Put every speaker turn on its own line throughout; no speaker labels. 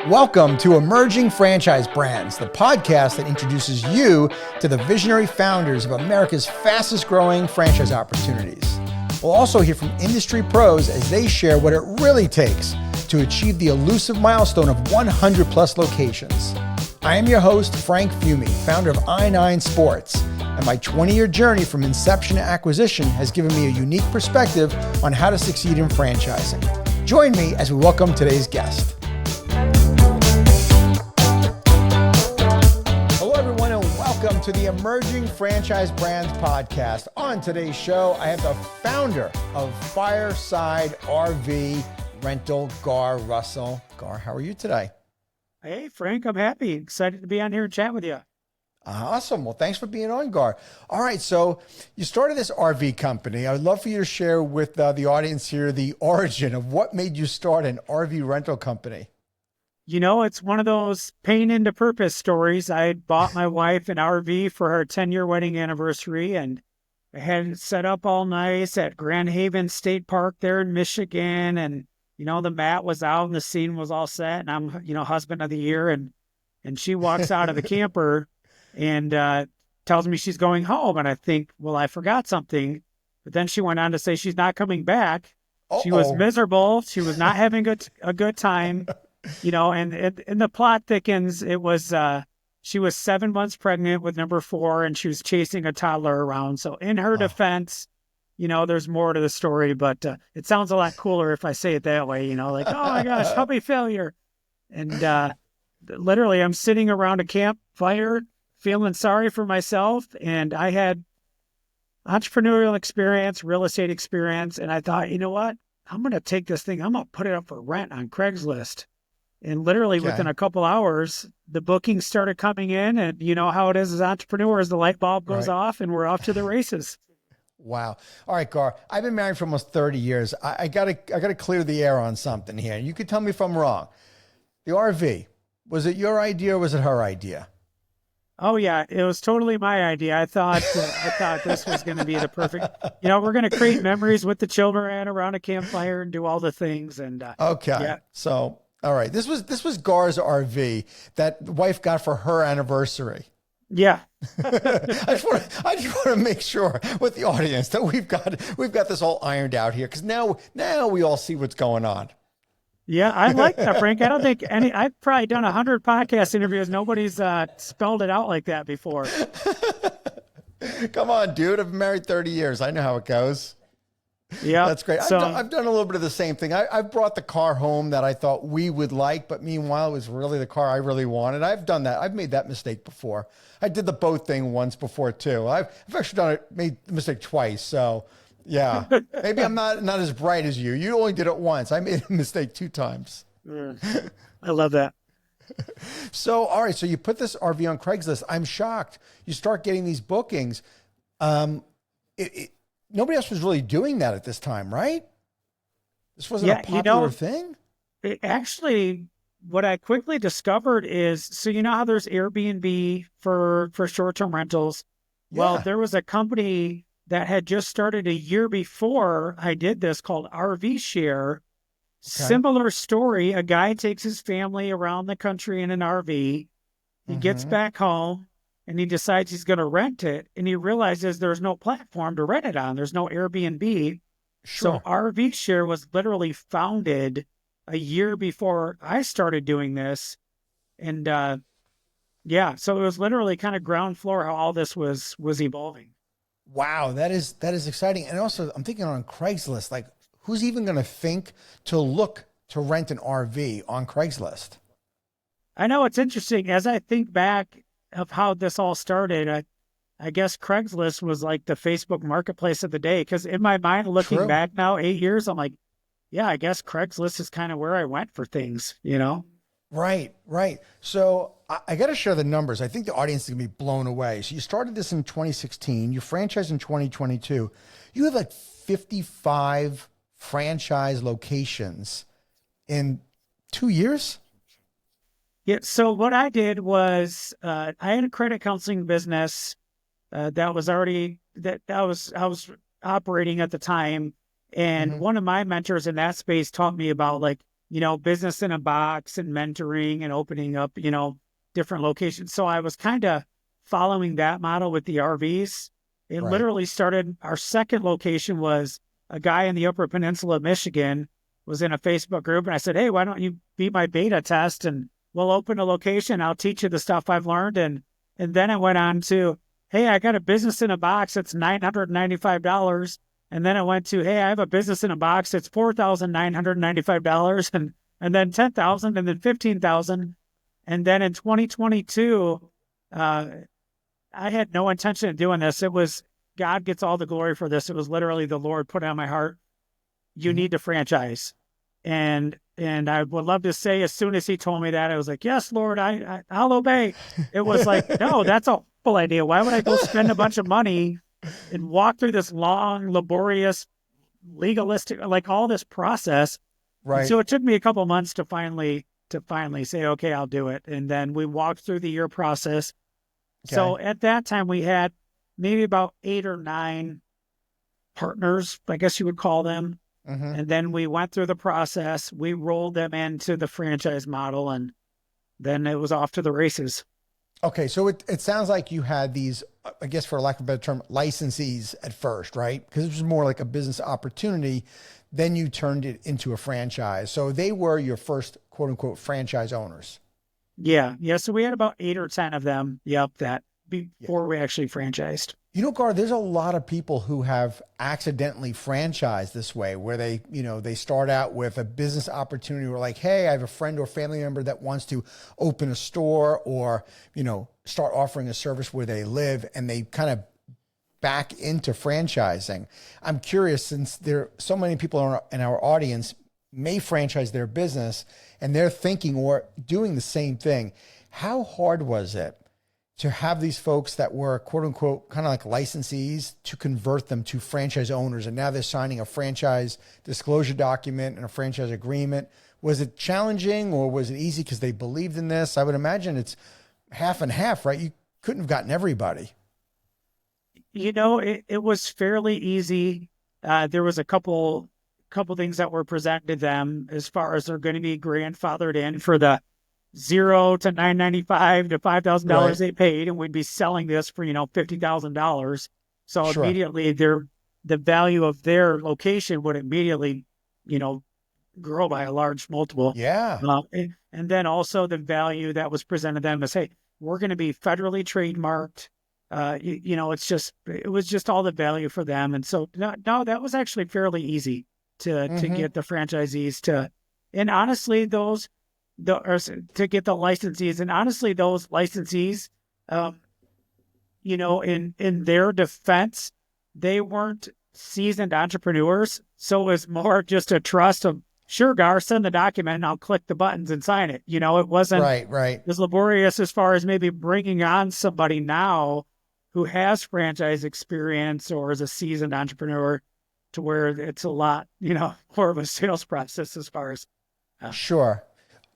Welcome to Emerging Franchise Brands, the podcast that introduces you to the visionary founders of America's fastest growing franchise opportunities. We'll also hear from industry pros as they share what it really takes to achieve the elusive milestone of 100 plus locations. I am your host, Frank Fiume, founder of I9 Sports, and my 20-year journey from inception to acquisition has given me a unique perspective on how to succeed in franchising. Join me as we welcome today's guest. Welcome to the Emerging Franchise Brands podcast. On today's show, I have the founder of Fireside RV Rental, Garr Russell. Garr, how are you today?
Hey, Frank, I'm happy. Excited to be on here and chat with you.
Awesome. Well, thanks for being on, Garr. All right, so you started this RV company. I would love for you to share with the audience here the origin of what made you start an RV rental company.
You know, it's one of those pain into purpose stories. I had bought my wife an RV for her 10-year wedding anniversary, and I had it set up all nice at Grand Haven State Park there in Michigan. And, you know, the mat was out and the scene was all set. And I'm, you know, husband of the year. And she walks out of the camper and tells me she's going home. And I think, well, I forgot something. But then she went on to say she's not coming back. Uh-oh. She was miserable. She was not having a good time. You know, and the plot thickens. It was, she was 7 months pregnant with number 4, and she was chasing a toddler around. So in her defense, you know, there's more to the story, but it sounds a lot cooler if I say it that way, you know, like, oh my gosh, happy failure. And literally I'm sitting around a campfire feeling sorry for myself. And I had entrepreneurial experience, real estate experience. And I thought, you know what, I'm going to take this thing, I'm going to put it up for rent on Craigslist. And literally within a couple hours, the bookings started coming in, and you know how it is as entrepreneurs, the light bulb goes off and we're off to the races.
Wow. All right, Garr, I've been married for almost 30 years. I gotta clear the air on something here. You could tell me if I'm wrong. The RV, was it your idea or was it her idea?
Oh yeah, it was totally my idea. I thought this was going to be the perfect, you know, we're going to create memories with the children around a campfire and do all the things. And
okay. Yeah. So, all right. This was Garr's RV that the wife got for her anniversary.
Yeah.
I just want to make sure with the audience that we've got this all ironed out here, because now we all see what's going on.
Yeah, I like that, Frank. I don't think I've probably done 100 podcast interviews. Nobody's spelled it out like that before.
Come on, dude. I've been married 30 years. I know how it goes.
Yeah,
that's great.
So,
I've done a little bit of the same thing. I've brought the car home that I thought we would like, but meanwhile, it was really the car I really wanted. I've done that. I've made that mistake before. I did the boat thing once before too. I've actually made the mistake twice. So yeah, maybe I'm not as bright as you. You only did it once. I made a mistake 2 times.
I love that.
So, all right. So you put this RV on Craigslist. I'm shocked. You start getting these bookings. Nobody else was really doing that at this time, right? This wasn't a popular thing?
Actually, what I quickly discovered is, so you know how there's Airbnb for short-term rentals? Yeah. Well, there was a company that had just started a year before I did this called RV Share. Okay. Similar story. A guy takes his family around the country in an RV. He gets back home. And he decides he's going to rent it, and he realizes there's no platform to rent it on. There's no Airbnb. Sure. So RV Share was literally founded a year before I started doing this. And so it was literally kind of ground floor how all this was evolving.
Wow, that is exciting. And also, I'm thinking on Craigslist, like, who's even going to think to look to rent an RV on Craigslist?
I know, it's interesting. As I think back of how this all started, I guess Craigslist was like the Facebook marketplace of the day. Because in my mind, looking back now, 8 years, I'm like, yeah, I guess Craigslist is kind of where I went for things, you know?
Right. So I got to share the numbers. I think the audience is going to be blown away. So you started this in 2016. You franchised in 2022. You have like 55 franchise locations in 2 years?
Yeah. So what I did was I had a credit counseling business that was already I was operating at the time, and one of my mentors in that space taught me about, like, business in a box and mentoring and opening up, different locations. So I was kind of following that model with the RVs. It
Right.
literally started, our second location was a guy in the Upper Peninsula of Michigan was in a Facebook group. And I said, hey, why don't you be my beta test and we'll open a location. I'll teach you the stuff I've learned. And then it went on to, hey, I got a business in a box. It's $995. And then it went to, hey, I have a business in a box. It's $4,995. And then 10,000 and then 15,000. And then in 2022, I had no intention of doing this. It was, God gets all the glory for this. It was literally the Lord put it on my heart. You need to franchise. And I would love to say, as soon as he told me that, I was like, yes, Lord, I'll obey. It was like, no, that's a full idea. Why would I go spend a bunch of money and walk through this long, laborious, legalistic, like all this process?
Right.
And so it took me a couple months to finally say, okay, I'll do it. And then we walked through the year process.
Okay.
So at that time we had maybe about 8 or 9 partners, I guess you would call them.
Mm-hmm.
And then we went through the process. We rolled them into the franchise model, and then it was off to the races.
Okay, so it sounds like you had these, I guess for lack of a better term, licensees at first, right? Because it was more like a business opportunity. Then you turned it into a franchise. So they were your first quote unquote franchise owners.
Yeah. So we had about 8 or 10 of them. Yep. That before we actually franchised.
Garr, there's a lot of people who have accidentally franchised this way, where they start out with a business opportunity or like, hey, I have a friend or family member that wants to open a store or, start offering a service where they live, and they kind of back into franchising. I'm curious, since there are so many people in our audience may franchise their business and they're thinking or doing the same thing. How hard was it to have these folks that were quote unquote kind of like licensees to convert them to franchise owners, and now they're signing a franchise disclosure document and a franchise agreement? Was it challenging, or was it easy because they believed in this? I would imagine it's half and half, right? You couldn't have gotten everybody.
It was fairly easy. There was a couple things that were presented to them as far as they're going to be grandfathered in for the $0 to $995 to $5,000
Right.
they paid, and we'd be selling this for $50,000. So
Sure.
immediately the value of their location would immediately grow by a large multiple.
Yeah.
And then also the value that was presented to them is, hey, we're going to be federally trademarked. It was just all the value for them. And so no, that was actually fairly easy to get the franchisees to, and honestly, to get the licensees. And honestly, those licensees, in their defense, they weren't seasoned entrepreneurs. So it was more just a trust of, sure, Garr, send the document and I'll click the buttons and sign it. It wasn't
Right.
as laborious as far as maybe bringing on somebody now who has franchise experience or is a seasoned entrepreneur, to where it's a lot, more of a sales process as far as.
Sure.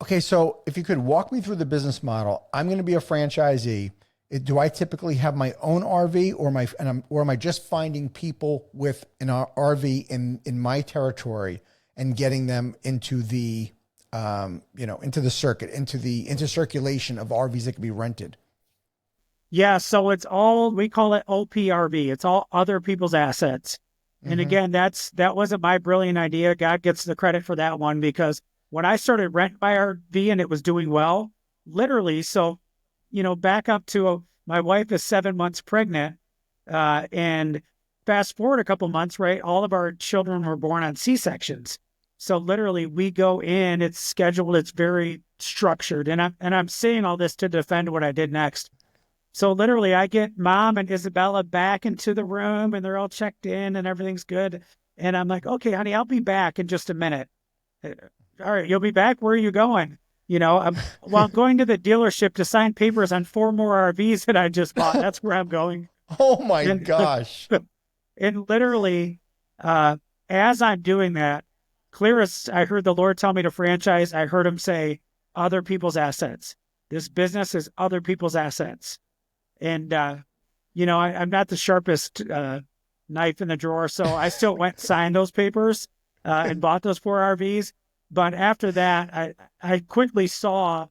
Okay. So if you could walk me through the business model, I'm going to be a franchisee. Do I typically have my own RV, or am I just finding people with an RV in my territory and getting them into the, into the circuit, into circulation of RVs that can be rented?
Yeah. So it's all, we call it OPRV. It's all other people's assets. And again, that wasn't my brilliant idea. God gets the credit for that one, because when I started Rent by RV and it was doing well, literally, so, back up to my wife is 7 months pregnant, and fast forward a couple months, right? All of our children were born on C-sections. So literally we go in, it's scheduled, it's very structured. And I'm saying all this to defend what I did next. So literally I get Mom and Isabella back into the room, and they're all checked in and everything's good. And I'm like, okay, honey, I'll be back in just a minute. All right, you'll be back? Where are you going? I'm going to the dealership to sign papers on 4 more RVs that I just bought. That's where I'm going.
Oh my gosh.
And literally, as I'm doing that, clear as I heard the Lord tell me to franchise, I heard him say, other people's assets. This business is other people's assets. And, I'm not the sharpest knife in the drawer, so I still went and signed those papers and bought those 4 RVs. But after that, I quickly saw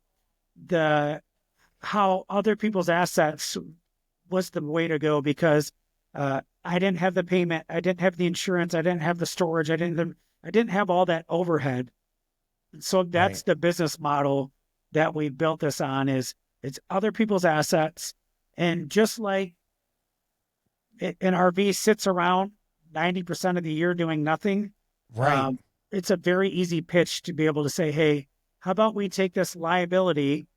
the how other people's assets was the way to go because I didn't have the payment, I didn't have the insurance, I didn't have the storage, I didn't have all that overhead. So
Right.
that's the business model that we built this on is it's other people's assets. And just like an RV sits around 90% of the year doing nothing,
Right.
um, it's a very easy pitch to be able to say, hey, how about we take this liability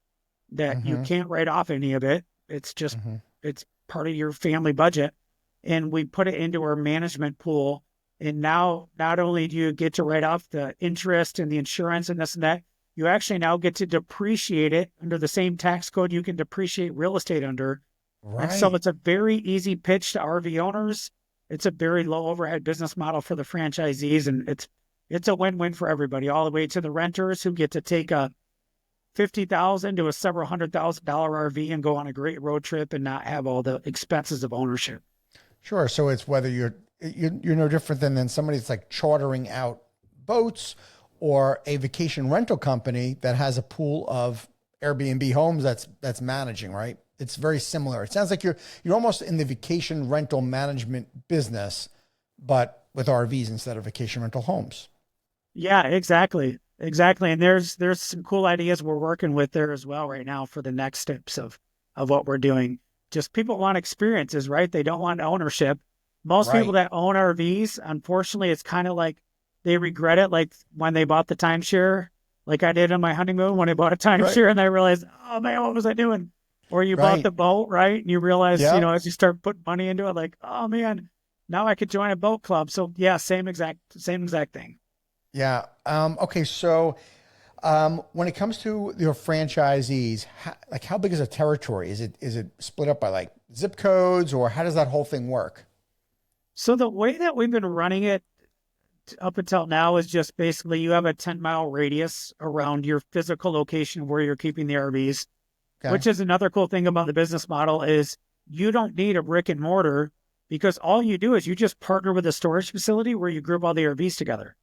that you
Mm-hmm.
can't write off any of it. It's just,
Mm-hmm.
it's part of your family budget. And we put it into our management pool. And now not only do you get to write off the interest and the insurance and this and that, you actually now get to depreciate it under the same tax code you can depreciate real estate under. And so
Right.
it's a very easy pitch to RV owners. It's a very low overhead business model for the franchisees. And it's a win-win for everybody, all the way to the renters who get to take a 50,000 to a several $100,000 RV and go on a great road trip and not have all the expenses of ownership.
Sure. So it's whether you're no different than somebody that's like chartering out boats or a vacation rental company that has a pool of Airbnb homes that's managing, right? It's very similar. It sounds like you're almost in the vacation rental management business, but with RVs instead of vacation rental homes.
Yeah, exactly. Exactly. And there's some cool ideas we're working with there as well right now for the next steps of what we're doing. Just people want experiences, right? They don't want ownership. Most people
Right.
that own RVs, unfortunately, it's kind of like they regret it, like when they bought the timeshare, like I did on my honeymoon when I bought a
Right.
timeshare and I realized, oh man, what was I doing? Or you bought the
Right.
boat, right? And you realize,
Yep.
as you start putting money into it, like, oh man, now I could join a boat club. So yeah, same exact thing.
Yeah. Okay. So, when it comes to your franchisees, how big is a territory? Is it split up by like zip codes, or how does that whole thing work?
So the way that we've been running it up until now is just basically you have a 10-mile radius around your physical location where you're keeping the RVs,
Okay.
which is another cool thing about the business model is you don't need a brick and mortar because all you do is you just partner with a storage facility where you group all the RVs together.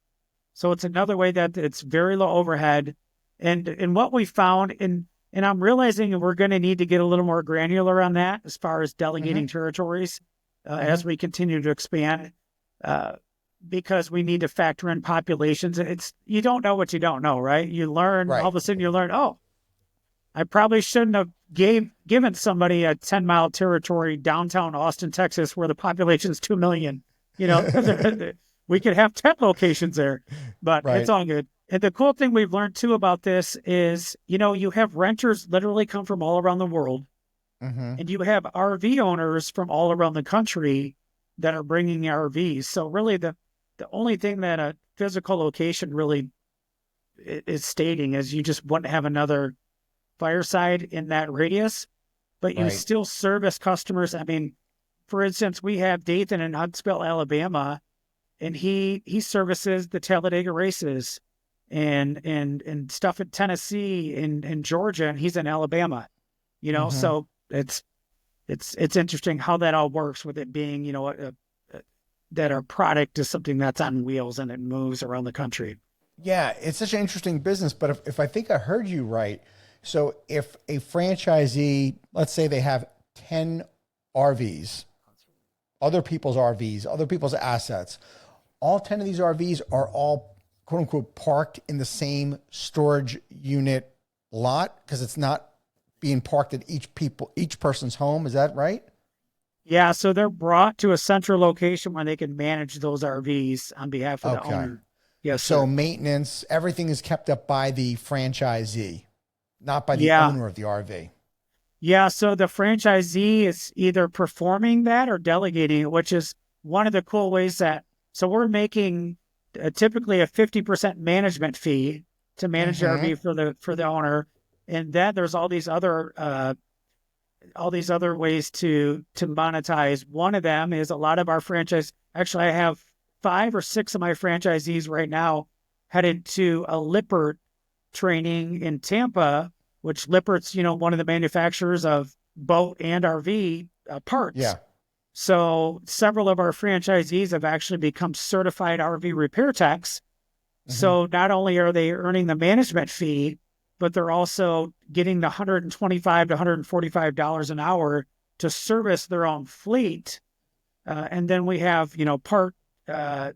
So it's another way that it's very low overhead. And what we found, and I'm realizing we're going to need to get a little more granular on that as far as
Mm-hmm.
delegating territories
Mm-hmm.
as we continue to expand, uh, because we need to factor in populations. It's you don't know what you don't know, right? You learn all
Right.
of a sudden you learn, oh, I probably shouldn't have given somebody a 10-mile territory downtown Austin, Texas, where the population is 2 million. You know, we could have 10 locations there, but it's
Right.
all good. And the cool thing we've learned too about this is, you have renters literally come from all around the world,
Mm-hmm.
and you have RV owners from all around the country that are bringing RVs. So really, the only thing that a physical location really is stating is you just wouldn't have another Fireside in that radius, but you
Right.
still service customers. I mean, for instance, we have Dathan in Huntsville, Alabama, and he services the Talladega races and stuff in Tennessee and Georgia, and he's in Alabama.
Mm-hmm.
So it's interesting how that all works with it being, that our product is something that's on wheels and it moves around the country.
Yeah, it's such an interesting business. But if I think I heard you right, so if a franchisee, let's say they have 10 RVs, other people's RVs, other people's assets, all 10 of these RVs are all quote unquote parked in the same storage unit lot because it's not being parked at each person's home. Is that right?
Yeah, so they're brought to a central location where they can manage those RVs on behalf of the
Okay.
owner. Yes,
So
sir.
maintenance, everything is kept up by the franchisee, not by the
Yeah.
owner of the RV.
Yeah, so the franchisee is either performing that or delegating it, which is one of the cool ways so we're making typically a 50% management fee to manage the
Mm-hmm.
RV for the owner. And then there's all these other ways to monetize. One of them is a lot of our actually I have 5 or 6 of my franchisees right now headed to a Lippert training in Tampa, which Lippert's, one of the manufacturers of boat and RV parts.
Yeah.
So several of our franchisees have actually become certified RV repair techs,
Mm-hmm.
So not only are they earning the management fee, but they're also getting the $125 to $145 an hour to service their own fleet. And then we have, the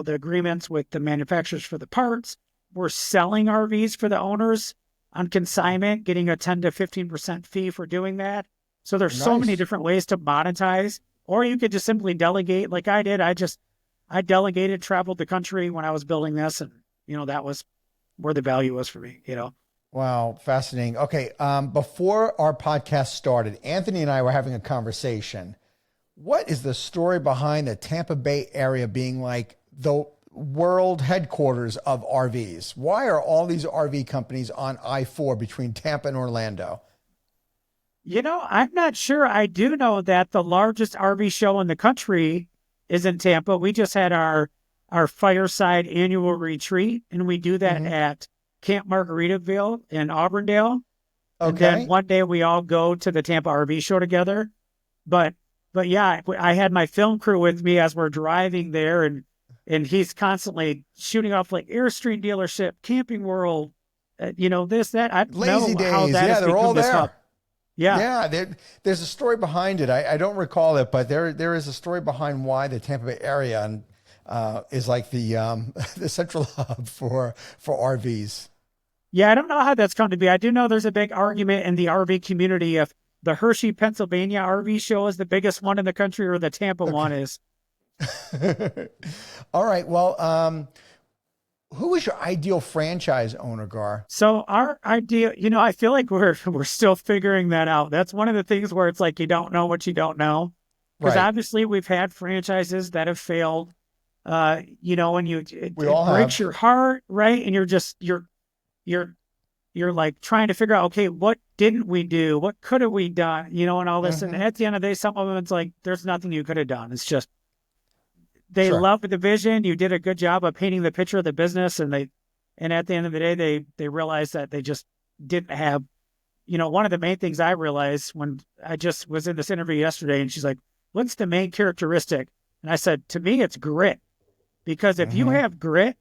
agreements with the manufacturers for the parts. We're selling RVs for the owners on consignment, getting a 10 to 15% fee for doing that. So there's so many
Nice.
different ways to monetize, or you could just simply delegate like I did. I delegated, traveled the country when I was building this, and, that was where the value was for me.
Wow, fascinating. Okay, before our podcast started, Anthony and I were having a conversation. What is the story behind the Tampa Bay area being like the world headquarters of RVs? Why are all these RV companies on I-4 between Tampa and Orlando?
I'm not sure. I do know that the largest RV show in the country is in Tampa. We just had our Fireside annual retreat, and we do that at Camp Margaritaville in Auburndale. And then
Okay.
one day we all go to the Tampa RV show together. But yeah, I had my film crew with me as we're driving there, and he's constantly shooting off like Airstream dealership, Camping World, this, that. I don't
Lazy
know how
days.
that
Yeah,
has
they're all
become this hub.
there.
Yeah.
Yeah, there's a story behind it. I don't recall it, but there is a story behind why the Tampa Bay area is like the the central hub for RVs.
Yeah, I don't know how that's come to be. I do know there's a big argument in the RV community if the Hershey, Pennsylvania RV show is the biggest one in the country or the Tampa one is.
All right. Well, who is your ideal franchise owner, Garr?
So our idea, I feel like we're still figuring that out. That's one of the things where it's like you don't know what you don't know. Because
Right.
obviously we've had franchises that have failed, and it
We all
breaks
have.
your heart, right? And you're like trying to figure out, okay, what didn't we do? What could have we done? And all this. And
Hmm.
at the end of the day, some of them, it's like, there's nothing you could have done. It's just, they
Sure.
love the vision. You did a good job of painting the picture of the business. And at the end of the day, they realized that they just didn't have, one of the main things I realized when I just was in this interview yesterday, and she's like, what's the main characteristic? And I said, to me, it's grit. Because if you
Hmm.
have grit,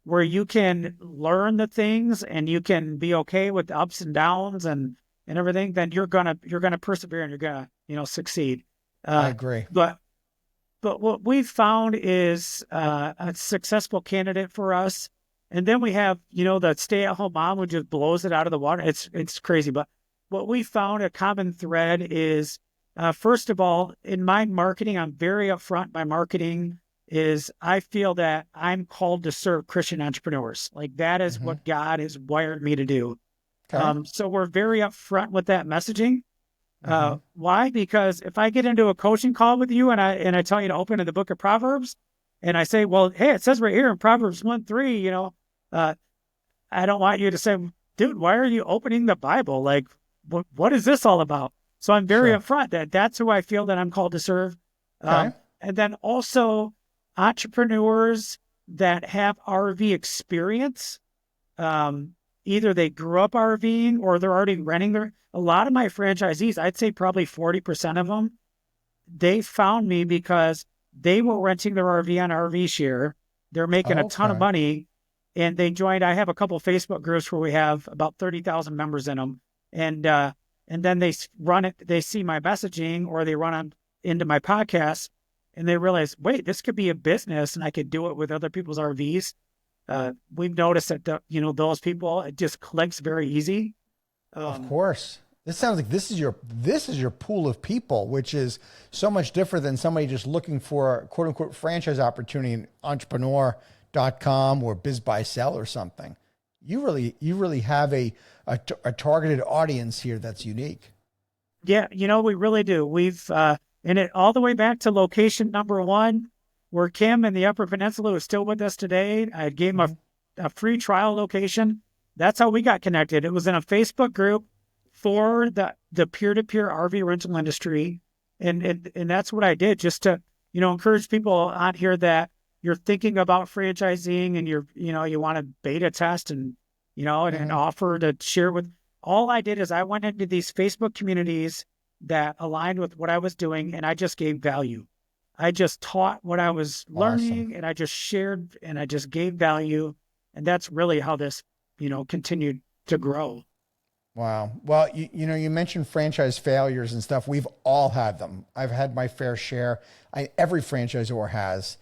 where you can learn the things and you can be okay with the ups and downs and everything, then you're gonna persevere and you're gonna succeed.
I
Uh,
agree.
but what we've found is a successful candidate for us, and then we have the stay-at-home mom who just blows it out of the water. It's crazy, but what we found a common thread is first of all, in my marketing, I'm very upfront. My marketing is I feel that I'm called to serve Christian entrepreneurs. Like that is
Hmm.
what God has wired me to do.
Okay.
So we're very upfront with that messaging.
Hmm.
Why? Because if I get into a coaching call with you and I tell you to open in the book of Proverbs and I say, well, hey, it says right here in Proverbs 1:3, I don't want you to say, dude, why are you opening the Bible? Like, what is this all about? So I'm very
Sure.
upfront that's who I feel that I'm called to serve.
Okay.
And then also entrepreneurs that have RV experience. Either they grew up RVing or they're already renting a lot of my franchisees, I'd say probably 40% of them, they found me because they were renting their RV on RV Share. They're making a ton of
Okay.
money and they joined. I have a couple of Facebook groups where we have about 30,000 members in them. And then they run it, they see my messaging or they run on into my podcast and they realize, wait, this could be a business and I could do it with other people's RVs. We've noticed that those people, it just clicks very easy.
Of course. This sounds like this is your pool of people, which is so much different than somebody just looking for a quote unquote franchise opportunity in entrepreneur.com or biz buy sell or something. You really have a targeted audience here that's unique.
Yeah, we really do. We've and it all the way back to location number one, where Kim in the Upper Peninsula is still with us today. I gave him a free trial location. That's how we got connected. It was in a Facebook group for the peer-to-peer RV rental industry. And that's what I did just to, encourage people on here that you're thinking about franchising and you want to beta test and offer to share with. All I did is I went into these Facebook communities that aligned with what I was doing and I just gave value. I just taught what I was
Awesome.
learning and I just shared and I just gave value. And that's really how this, continued to grow.
Wow. Well, you mentioned franchise failures and stuff. We've all had them. I've had my fair share. Every franchisor has.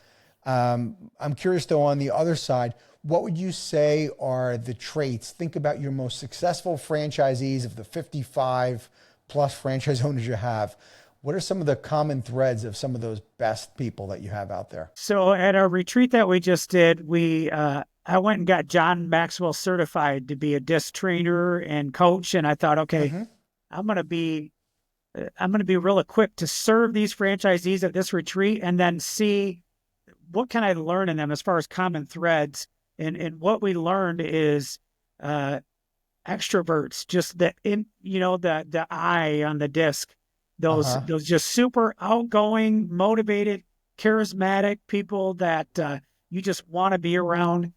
I'm curious though, on the other side, what would you say are the traits? Think about your most successful franchisees of the 55 plus franchise owners you have. What are some of the common threads of some of those best people that you have out there?
So at our retreat that we just did, I went and got John Maxwell certified to be a disc trainer and coach. And I thought, okay, I'm going to be real equipped to serve these franchisees at this retreat and then see what can I learn in them as far as common threads. And what we learned is extroverts, just the eye on the disc, those just super outgoing, motivated, charismatic people that you just want to be around.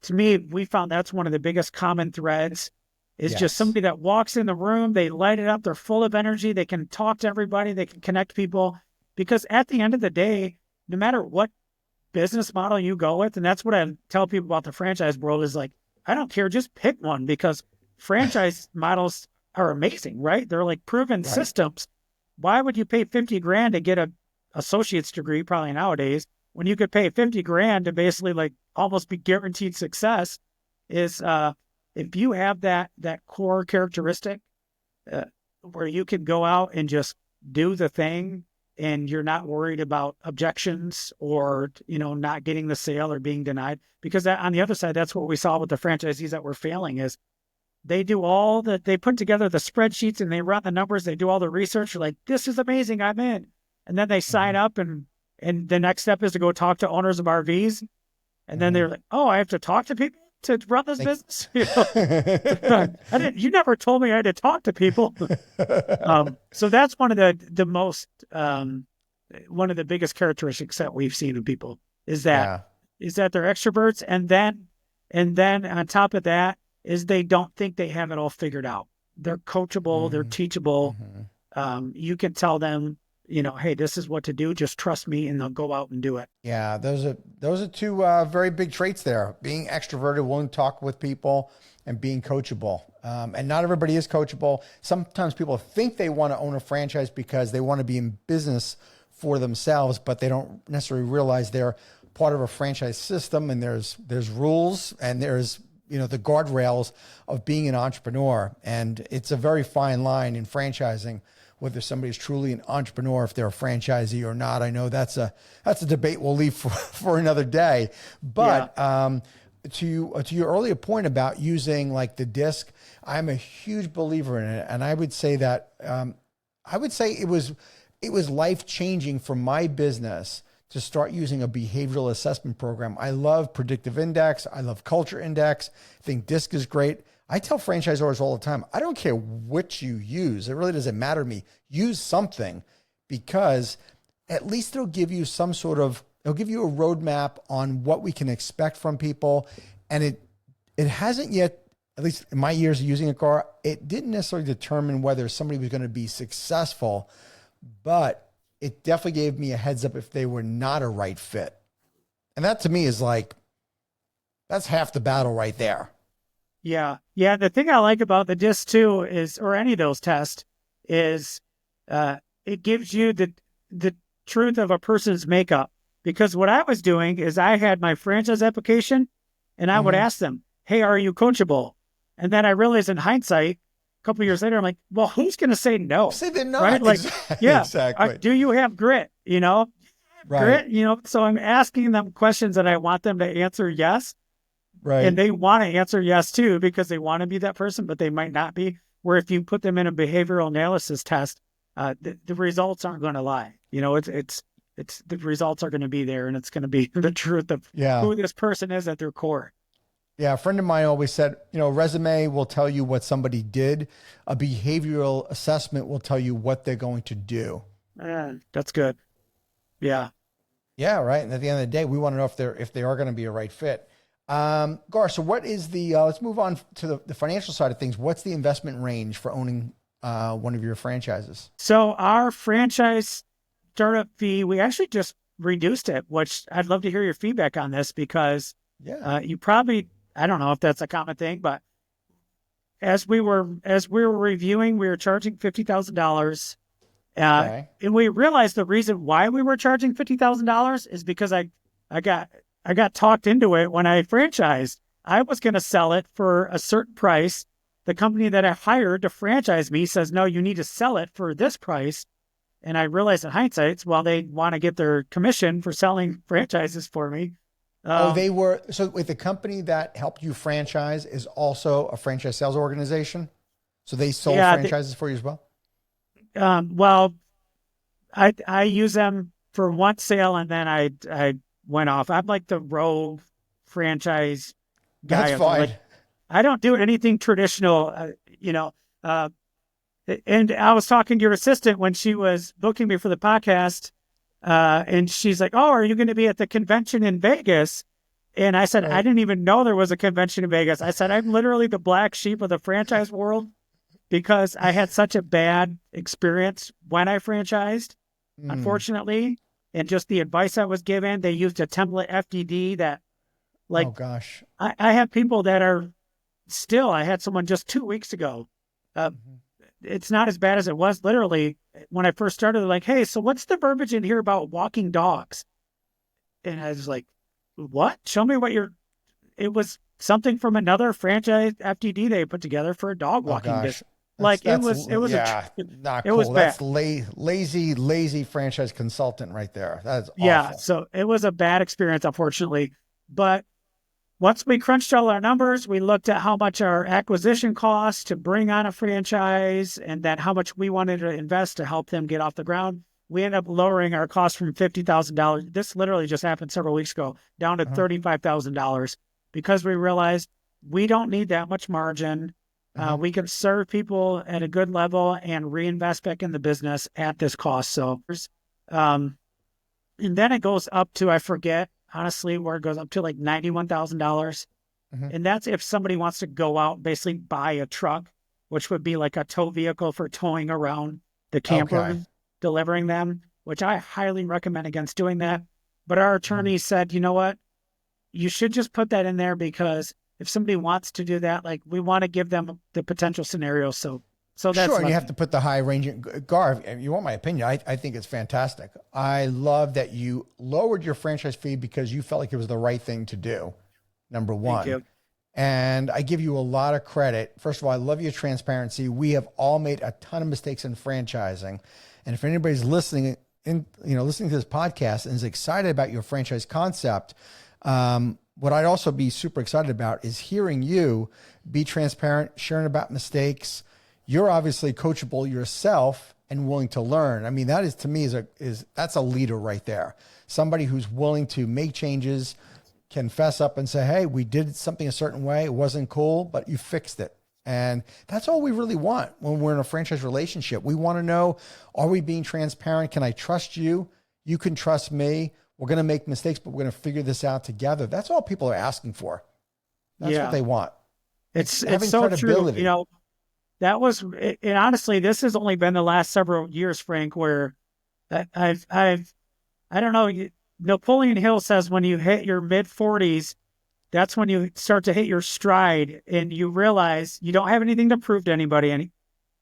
To me, we found that's one of the biggest common threads is just somebody that walks in the room, they light it up, they're full of energy, they can talk to everybody, they can connect people. Because at the end of the day, no matter what business model you go with, and that's what I tell people about the franchise world is like, I don't care, just pick one because franchise models are amazing, right? They're like proven systems. Why would you pay 50 grand to get an associate's degree probably nowadays when you could pay 50 grand to basically like almost be guaranteed success? Is if you have that core characteristic where you can go out and just do the thing and you're not worried about objections or, not getting the sale or being denied. Because on the other side, that's what we saw with the franchisees that were failing is they do they put together the spreadsheets and they run the numbers. They do all the research. Like, this is amazing. I'm in. And then they sign up and the next step is to go talk to owners of RVs. And then they're like, oh, I have to talk to people to run this business. You never told me I had to talk to people. So that's one of the most, one of the biggest characteristics that we've seen in people is that they're extroverts. And then on top of that is they don't think they have it all figured out. They're coachable, they're teachable. You can tell them, hey, this is what to do. Just trust me, and they'll go out and do it.
Yeah, those are two very big traits there. Being extroverted, willing to talk with people, and being coachable. And not everybody is coachable. Sometimes people think they want to own a franchise because they want to be in business for themselves, but they don't necessarily realize they're part of a franchise system, and there's rules, and there's the guardrails of being an entrepreneur. And it's a very fine line in franchising, whether somebody's truly an entrepreneur, if they're a franchisee or not. I know that's a debate we'll leave for another day. But to your earlier point about using like the disc, I'm a huge believer in it. And I would say that it was life-changing for my business to start using a behavioral assessment program. I love predictive index. I love culture index. I think disc is great. I tell franchisors all the time, I don't care which you use. It really doesn't matter to me. Use something, because at least it'll give you it'll give you a roadmap on what we can expect from people. And it hasn't yet, at least in my years of using a car, it didn't necessarily determine whether somebody was going to be successful, but it definitely gave me a heads up if they were not a right fit. And that to me is like, that's half the battle right there.
Yeah. Yeah. The thing I like about the disc too is, or any of those tests is, it gives you the truth of a person's makeup. Because what I was doing is I had my franchise application and I would ask them, hey, are you coachable? And then I realized in hindsight, a couple of years later, I'm like, well, who's going to say no?
Say they're not.
Right? Like,
Exactly.
Do you have grit?
Right.
Grit, so I'm asking them questions that I want them to answer yes.
Right.
And they want to answer yes too, because they want to be that person, but they might not be. Where if you put them in a behavioral analysis test, the results aren't going to lie. It's the results are going to be there, and it's going to be the truth of who this person is at their core.
Yeah, a friend of mine always said, a resume will tell you what somebody did. A behavioral assessment will tell you what they're going to do.
That's good. Yeah.
Yeah, right. And at the end of the day, we want to know if they are going to be a right fit. Garr, so what is let's move on to the financial side of things. What's the investment range for owning one of your franchises?
So our franchise startup fee, we actually just reduced it, which I'd love to hear your feedback on this, because you probably I don't know if that's a common thing, but as we were reviewing, we were charging $50,000.
Okay.
And we realized the reason why we were charging $50,000 is because I got talked into it when I franchised. I was going to sell it for a certain price. The company that I hired to franchise me says, no, you need to sell it for this price. And I realized in hindsight, well, they want to get their commission for selling franchises for me.
They were, so with the company that helped you franchise is also a franchise sales organization. So they sold franchises for you as well?
Well, I use them for one sale and then I went off. I'm like the rogue franchise guy.
That's fine.
Like, I don't do anything traditional, and I was talking to your assistant when she was booking me for the podcast, and she's like, oh, are you going to be at the convention in Vegas? And I said,
Right.
I didn't even know there was a convention in Vegas. I said, I'm literally the black sheep of the franchise world because I had such a bad experience when I franchised, unfortunately. And just the advice I was given, they used a template FDD that, like,
oh gosh,
I have people that are still, I had someone just 2 weeks ago. It's not as bad as it was. Literally, when I first started, they're like, hey, so what's the verbiage in here about walking dogs? And I was like, what? Show me what it was something from another franchise FDD they put together for a dog walking business. Like it was
not
it
cool.
was bad.
That's lazy franchise consultant right there. That's awful.
Yeah. So it was a bad experience, unfortunately. But once we crunched all our numbers, we looked at how much our acquisition costs to bring on a franchise and then how much we wanted to invest to help them get off the ground. We ended up lowering our cost from $50,000. This literally just happened several weeks ago, down to $35,000 because we realized we don't need that much margin. We can serve people at a good level and reinvest back in the business at this cost. So, and then it goes up to, I forget, honestly, where it goes up to like $91,000. And that's if somebody wants to go out and basically buy a truck, which would be like a tow vehicle for towing around the camper, delivering them, which I highly recommend against doing that. But our attorney said, you know what? You should just put that in there because if somebody wants to do that, like we want to give them the potential scenarios. So that's
sure. And you have to put the high range. Garr, if you want my opinion, I think it's fantastic. I love that you lowered your franchise fee because you felt like it was the right thing to do. Number one.
Thank you.
And I give you a lot of credit. First of all, I love your transparency. We have all made a ton of mistakes in franchising. And if anybody's listening to this podcast and is excited about your franchise concept, what I'd also be super excited about is hearing you be transparent, sharing about mistakes. You're obviously coachable yourself and willing to learn. I mean, that is to me that's a leader right there. Somebody who's willing to make changes, can fess up and say, hey, we did something a certain way. It wasn't cool, but you fixed it. And that's all we really want when we're in a franchise relationship. We want to know, are we being transparent? Can I trust you? You can trust me. We're going to make mistakes, but we're going to figure this out together. That's all people are asking for. That's what they want.
It's so true. You know, that was, and honestly, this has only been the last several years, Frank, where I don't know, Napoleon Hill says when you hit your mid 40s, that's when you start to hit your stride and you realize you don't have anything to prove to anybody. And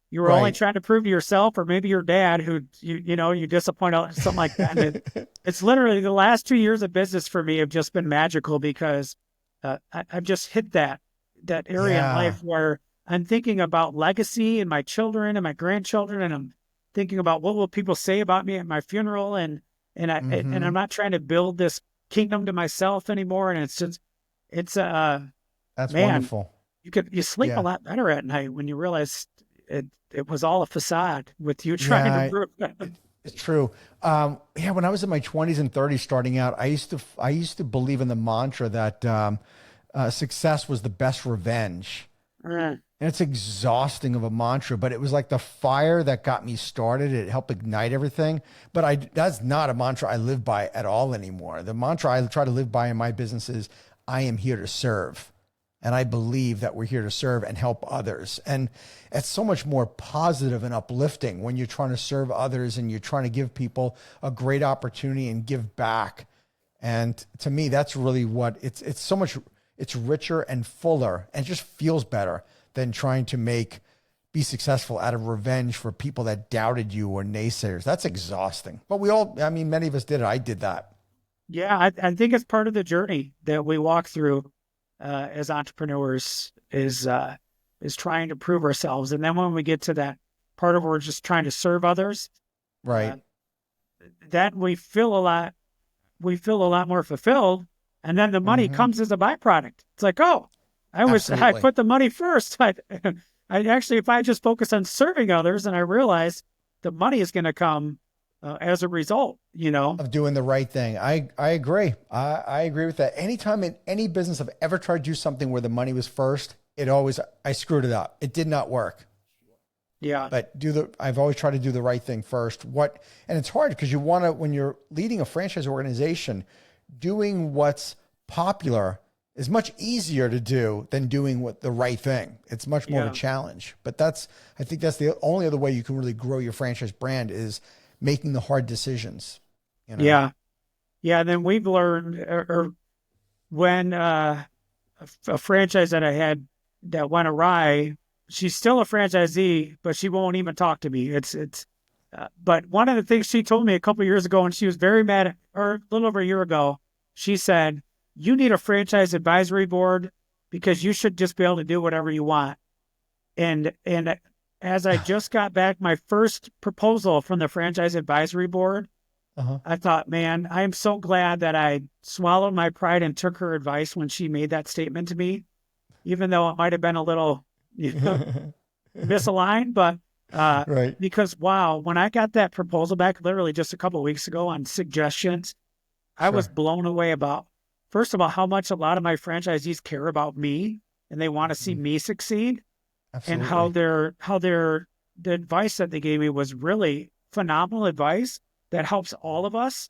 you were only trying to prove to yourself or maybe your dad who, you disappoint, something like that. And it's literally the last 2 years of business for me have just been magical because I've just hit that area in life where I'm thinking about legacy and my children and my grandchildren. And I'm thinking about what will people say about me at my funeral. And I'm not trying to build this kingdom to myself anymore. And that's
wonderful.
You sleep a lot better at night when you realize it was all a facade with you trying to prove it.
It's true. When I was in my 20s and 30s starting out, I used to believe in the mantra that success was the best revenge. And it's exhausting of a mantra, but it was like the fire that got me started. It helped ignite everything. But that's not a mantra I live by at all anymore. The mantra I try to live by in my business is I am here to serve. And I believe that we're here to serve and help others. And it's so much more positive and uplifting when you're trying to serve others and you're trying to give people a great opportunity and give back. And to me, that's really what it's so much. it's richer and fuller and just feels better than trying to be successful out of revenge for people that doubted you or naysayers. That's exhausting. But many of us did it. I did that.
Yeah, I think it's part of the journey that we walk through as entrepreneurs is trying to prove ourselves. And then when we get to that part of where we're just trying to serve others,
right?
That we feel a lot more fulfilled. And then the money comes as a byproduct. It's like, oh, I put the money first. I actually, if I just focus on serving others, and I realize the money is going to come as a result, of
doing the right thing. I agree. I agree with that. Anytime in any business I've ever tried to do something where the money was first, I screwed it up. It did not work.
Yeah.
But I've always tried to do the right thing first. And it's hard because when you're leading a franchise organization, doing what's popular is much easier to do than doing the right thing. It's much more of a challenge. But I think that's the only other way you can really grow your franchise brand is making the hard decisions.
Yeah. Yeah. And then we've learned, when a franchise that I had that went awry, she's still a franchisee, but she won't even talk to me. But one of the things she told me a couple of years ago, and she was very mad, or a little over a year ago, she said, "You need a franchise advisory board because you should just be able to do whatever you want." And as I just got back my first proposal from the franchise advisory board, I thought, man, I'm so glad that I swallowed my pride and took her advice when she made that statement to me, even though it might have been a little misaligned, but
right.
Because wow, when I got that proposal back literally just a couple of weeks ago on suggestions, I was blown away about, first of all, how much a lot of my franchisees care about me and they want to see me succeed. Absolutely. And how the advice that they gave me was really phenomenal advice that helps all of us.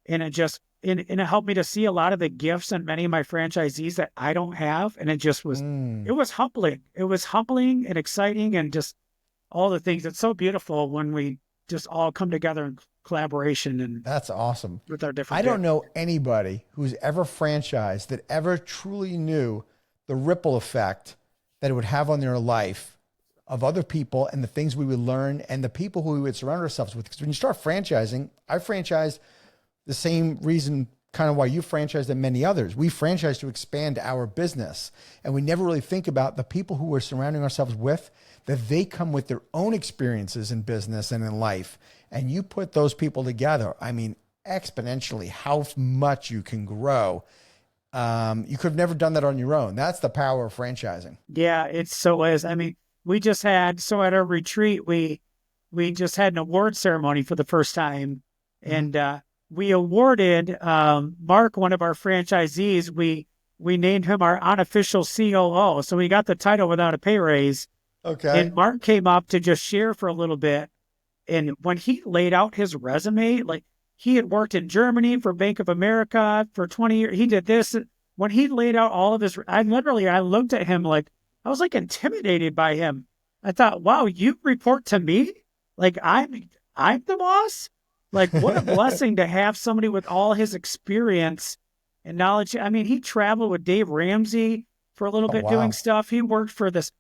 And it helped me to see a lot of the gifts in many of my franchisees that I don't have. And it just was, it was humbling. It was humbling and exciting and just all the things. It's so beautiful when we just all come together in collaboration. And
that's awesome.
With our different
I don't know anybody who's ever franchised that ever truly knew the ripple effect that it would have on their life of other people and the things we would learn and the people who we would surround ourselves with. Because when you start franchising, I franchised the same reason kind of why you franchised and many others. We franchised to expand our business. And we never really think about the people who we're surrounding ourselves with, that they come with their own experiences in business and in life. And you put those people together, I mean, exponentially, how much you can grow. You could have never done that on your own. That's the power of franchising.
Yeah, it so is. I mean, we just had, so at our retreat, we just had an award ceremony for the first time. And we awarded Mark, one of our franchisees, we named him our unofficial COO. So he got the title without a pay raise.
Okay.
And Mark came up to just share for a little bit. And when he laid out his resume, like he had worked in Germany for Bank of America for 20 years. He did this. When he laid out all of his, I looked at him like, I was like intimidated by him. I thought, wow, you report to me? Like I'm the boss? Like what a blessing to have somebody with all his experience and knowledge. I mean, he traveled with Dave Ramsey for a little bit doing stuff. He worked for this.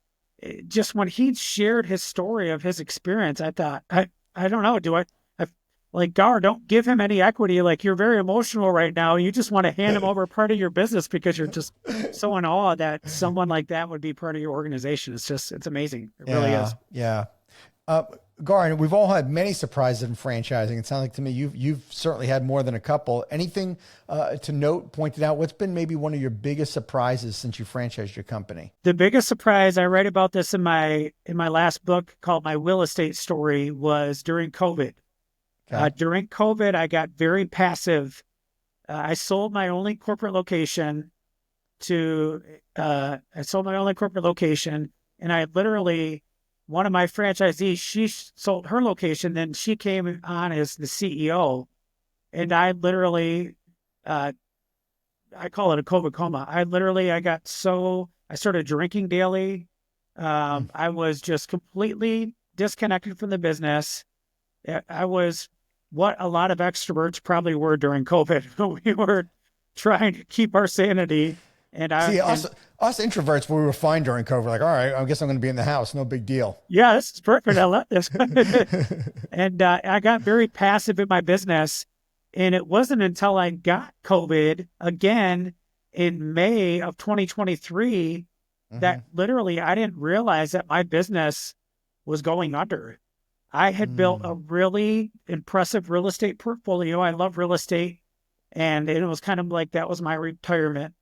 Just when he shared his story of his experience, I thought, I don't know, like, Garr, don't give him any equity. Like, you're very emotional right now. You just want to hand him over part of your business because you're just so in awe that someone like that would be part of your organization. It's amazing. It really is.
Yeah. Garr, we've all had many surprises in franchising. It sounds like to me you've certainly had more than a couple. Anything to note, pointed out? What's been maybe one of your biggest surprises since you franchised your company?
The biggest surprise, I write about this in my last book called My Real Estate Story, was during COVID. Okay. During COVID, I got very passive. I sold my only corporate location and I literally, one of my franchisees, she sold her location, then she came on as the CEO. And I literally, I call it a COVID coma. I started drinking daily. I was just completely disconnected from the business. I was what a lot of extroverts probably were during COVID. We were trying to keep our sanity. And
See, us introverts, we were fine during COVID. Like, all right, I guess I'm going to be in the house. No big deal.
yeah, this is perfect. I love this. And I got very passive in my business. And it wasn't until I got COVID again in May of 2023 that literally I didn't realize that my business was going under. I had built a really impressive real estate portfolio. I love real estate. And it was kind of like that was my retirement.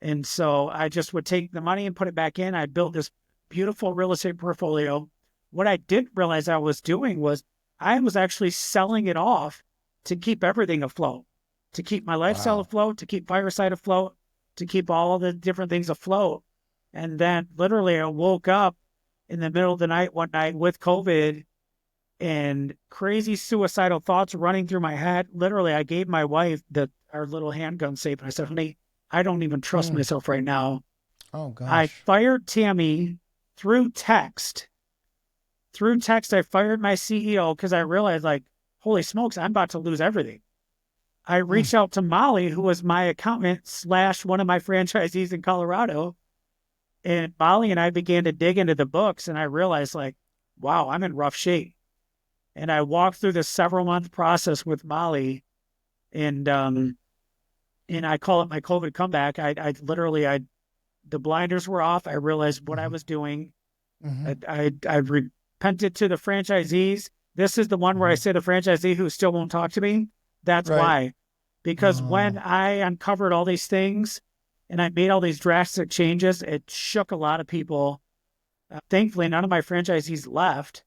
And so I just would take the money and put it back in. I built this beautiful real estate portfolio. What I didn't realize I was doing was I was actually selling it off to keep everything afloat, to keep my lifestyle afloat, to keep Fireside afloat, to keep all the different things afloat. And then literally I woke up in the middle of the night one night with COVID and crazy suicidal thoughts running through my head. Literally, I gave my wife our little handgun safe. And I said, honey, I don't even trust myself right now.
Oh, gosh.
I fired Tammy through text. Through text, I fired my CEO because I realized, like, holy smokes, I'm about to lose everything. I reached out to Molly, who was my accountant / one of my franchisees in Colorado. And Molly and I began to dig into the books, and I realized, like, wow, I'm in rough shape. And I walked through this several-month process with Molly, and I call it my COVID comeback. I literally, the blinders were off. I realized what I was doing. I repented to the franchisees. This is the one where I say the franchisee who still won't talk to me. That's why. Because when I uncovered all these things and I made all these drastic changes, it shook a lot of people. Thankfully, none of my franchisees left,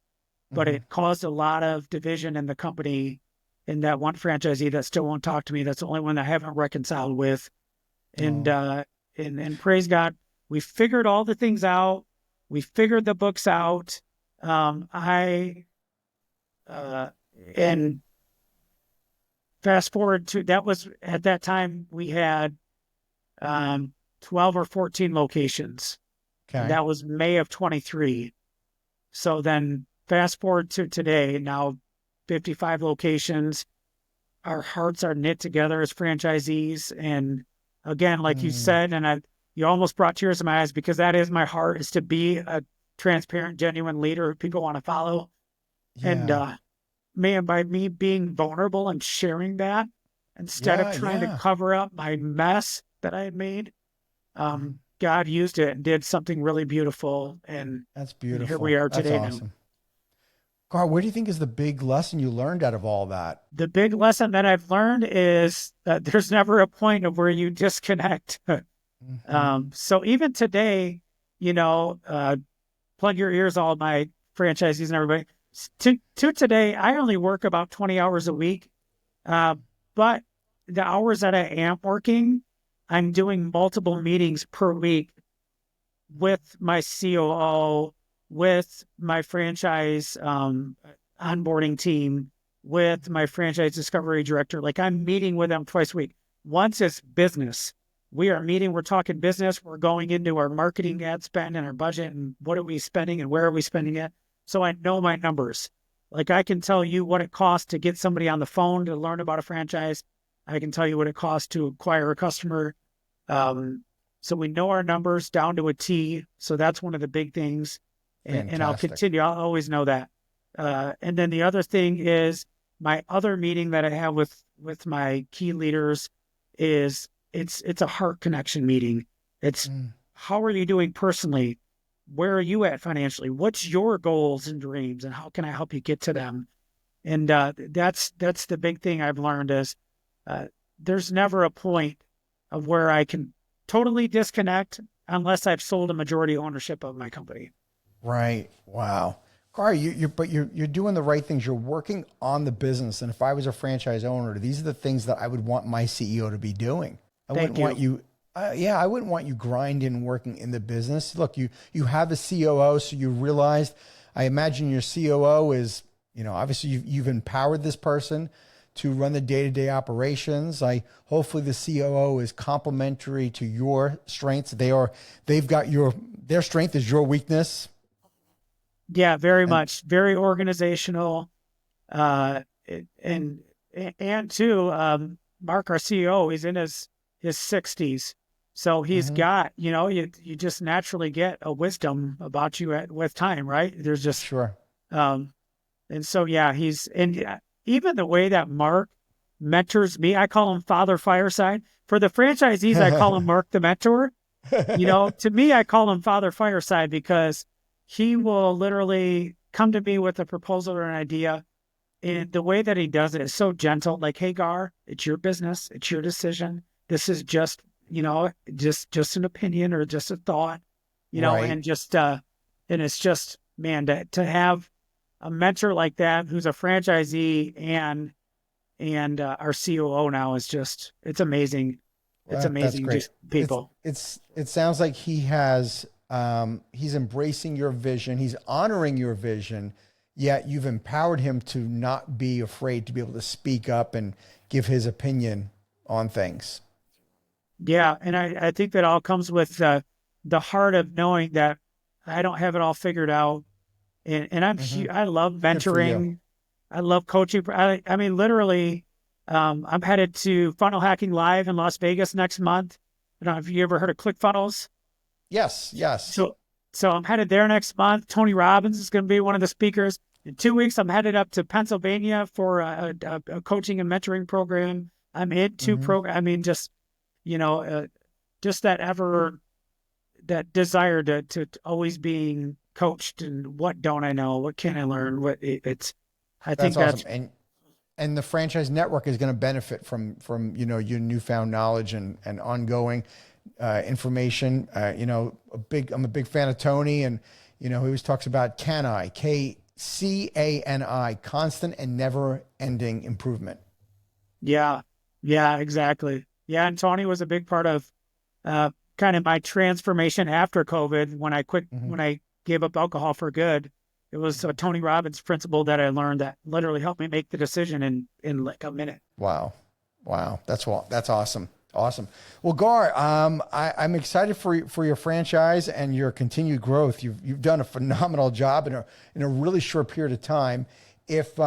but it caused a lot of division in the company. And that one franchisee that still won't talk to me, that's the only one I haven't reconciled with. And praise God, we figured all the things out. We figured the books out. And fast forward to, that was at that time we had 12 or 14 locations.
Okay.
That was May of 23. So then fast forward to today, now 55 locations. Our hearts are knit together as franchisees. And again, like you said, and you almost brought tears to my eyes, because that is my heart, is to be a transparent, genuine leader people want to follow.
Yeah.
And man, by me being vulnerable and sharing that, instead of trying to cover up my mess that I had made, God used it and did something really beautiful. And
that's beautiful.
And here we are today.
That's awesome. Garr, what do you think is the big lesson you learned out of all that?
The big lesson that I've learned is that there's never a point of where you disconnect. So even today, plug your ears, all my franchisees and everybody. To today, I only work about 20 hours a week. But the hours that I am working, I'm doing multiple meetings per week with my COO, with my franchise onboarding team, with my franchise discovery director. Like, I'm meeting with them twice a week. Once it's business. We are meeting, we're talking business, we're going into our marketing ad spend and our budget and what are we spending and where are we spending it. So I know my numbers. Like, I can tell you what it costs to get somebody on the phone to learn about a franchise. I can tell you what it costs to acquire a customer. So we know our numbers down to a T. So that's one of the big things. And I'll continue. I'll always know that. And then the other thing is my other meeting that I have with my key leaders is it's a heart connection meeting. It's how are you doing personally? Where are you at financially? What's your goals and dreams, and how can I help you get to them? And that's the big thing I've learned is there's never a point of where I can totally disconnect unless I've sold a majority ownership of my company.
Right. Wow. Garr, you're doing the right things. You're working on the business. And if I was a franchise owner, these are the things that I would want my CEO to be doing. I wouldn't want you grinding, working in the business. Look, you have a COO, so you realized, I imagine your COO is, obviously you've empowered this person to run the day-to-day operations. Hopefully the COO is complementary to your strengths. Their strength is your weakness.
Yeah, very much. Very organizational. And too, Mark, our CEO, is in his 60s. So he's
Hmm.
got, you just naturally get a wisdom about you with time, right? There's just,
Sure.
um, and so, yeah, even the way that Mark mentors me, I call him Father Fireside. For the franchisees, I call him Mark the mentor. To me, I call him Father Fireside because he will literally come to me with a proposal or an idea. And the way that he does it is so gentle, like, hey, Garr, it's your business. It's your decision. This is just, just an opinion or just a thought,
Right.
and and it's just, man, to have a mentor like that who's a franchisee and our COO now is just, it's amazing. It's
That's
amazing,
great.
just people.
It sounds like he's embracing your vision. He's honoring your vision, yet you've empowered him to not be afraid to be able to speak up and give his opinion on things.
Yeah, and I think that all comes with the heart of knowing that I don't have it all figured out, and
Hmm.
I love
Good for you.
mentoring, I love coaching. I mean, literally, I'm headed to Funnel Hacking Live in Las Vegas next month. I don't know if you ever heard of ClickFunnels.
Yes, yes.
So so I'm headed there next month. Tony Robbins is going to be one of the speakers. In 2 weeks, I'm headed up to Pennsylvania for a coaching and mentoring program. I'm in two
Hmm.
program. I mean, you know, uh, just that desire to always being coached and what don't I know, what can I learn, I
That's
think
awesome.
that's,
And the franchise network is going to benefit from your newfound knowledge and ongoing information. I'm a big fan of Tony, and he always talks about KCANI, constant and never ending improvement.
yeah, yeah, exactly. Yeah. And Tony was a big part of uh, kind of my transformation after COVID
Hmm.
when I gave up alcohol for good. It was a Tony Robbins principle that I learned that literally helped me make the decision in like a minute.
Wow. Wow. That's awesome. Awesome. Well, Garr, I'm excited for your franchise and your continued growth. You've done a phenomenal job in a really short period of time. If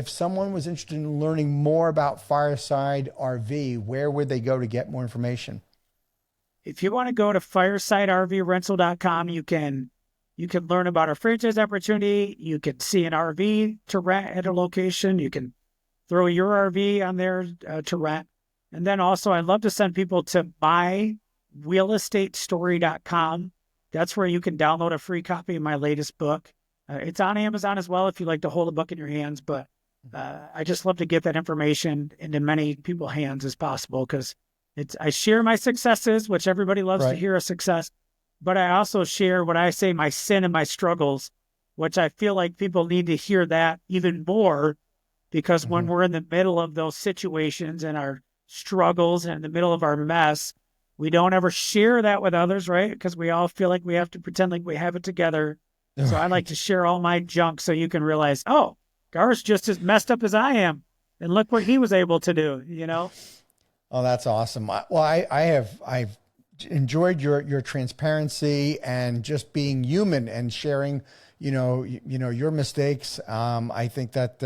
someone was interested in learning more about Fireside RV, where would they go to get more information?
If you want to go to firesidervrental.com, you can learn about our franchise opportunity. You can see an RV to rent at a location. You can throw your RV on there to rent. And then also, I'd love to send people to myrealestatestory.com. That's where you can download a free copy of my latest book. It's on Amazon as well if you like to hold a book in your hands. But I just love to get that information into many people's hands as possible because I share my successes, which everybody loves to
Right.
hear a success, but I also share what I say my sin and my struggles, which I feel like people need to hear that even more because when
Hmm.
we're in the middle of those situations and our struggles and in the middle of our mess, we don't ever share that with others, right? Because we all feel like we have to pretend like we have it together. So I like
Right.
to share all my junk so you can realize, oh, Gar's just as messed up as I am. And look what he was able to do.
Oh, that's awesome. I've enjoyed your transparency and just being human and sharing, your mistakes. I think that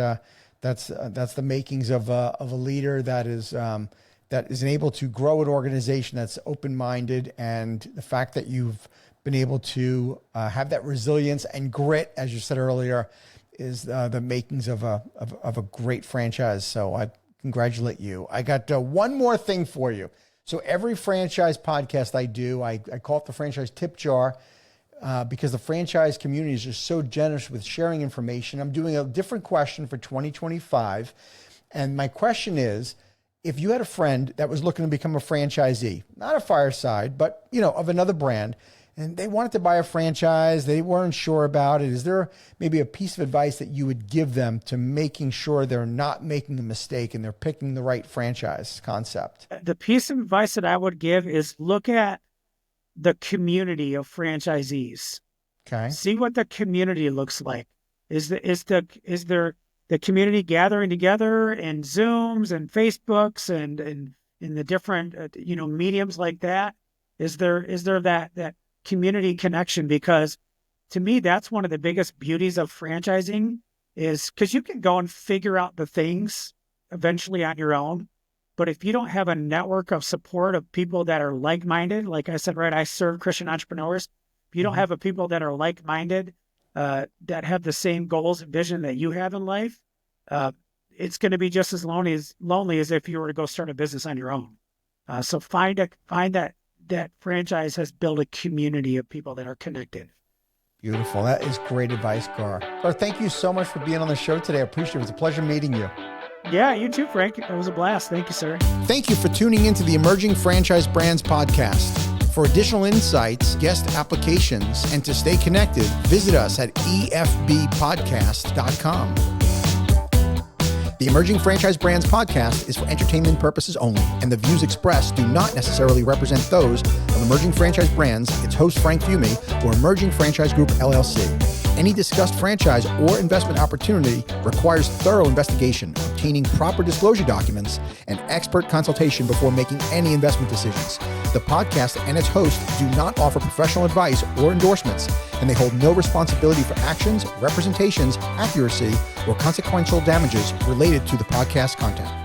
that's the makings of a leader that is able to grow an organization that's open minded, and the fact that you've been able to have that resilience and grit, as you said earlier, is the makings of a great franchise. So I congratulate you. I got one more thing for you. So every franchise podcast I do, I call it the franchise tip jar because the franchise community is just so generous with sharing information. I'm doing a different question for 2025. And my question is, if you had a friend that was looking to become a franchisee, not a Fireside, but of another brand, and they wanted to buy a franchise, they weren't sure about it, is there maybe a piece of advice that you would give them to making sure they're not making a mistake and they're picking the right franchise concept?
The piece of advice that I would give is look at the community of franchisees.
Okay.
See what the community looks like. Is there the community gathering together in Zooms and Facebooks and in the different mediums like that? Is there that community connection? Because to me, that's one of the biggest beauties of franchising is because you can go and figure out the things eventually on your own. But if you don't have a network of support of people that are like-minded, like I said, right, I serve Christian entrepreneurs. If you don't have a people that are like-minded, that have the same goals and vision that you have in life, it's going to be just as lonely as if you were to go start a business on your own. So find that franchise has built a community of people that are connected.
Beautiful. That is great advice, Garr. Garr, thank you so much for being on the show today. I appreciate it. It was a pleasure meeting you.
Yeah, you too, Frank. It was a blast. Thank you, sir.
Thank you for tuning into the Emerging Franchise Brands podcast. For additional insights, guest applications, and to stay connected, visit us at efbpodcast.com. The Emerging Franchise Brands podcast is for entertainment purposes only, and the views expressed do not necessarily represent those of Emerging Franchise Brands, its host Frank Fiume, or Emerging Franchise Group, LLC. Any discussed franchise or investment opportunity requires thorough investigation, obtaining proper disclosure documents, and expert consultation before making any investment decisions. The podcast and its host do not offer professional advice or endorsements, and they hold no responsibility for actions, representations, accuracy, or consequential damages related to the podcast content.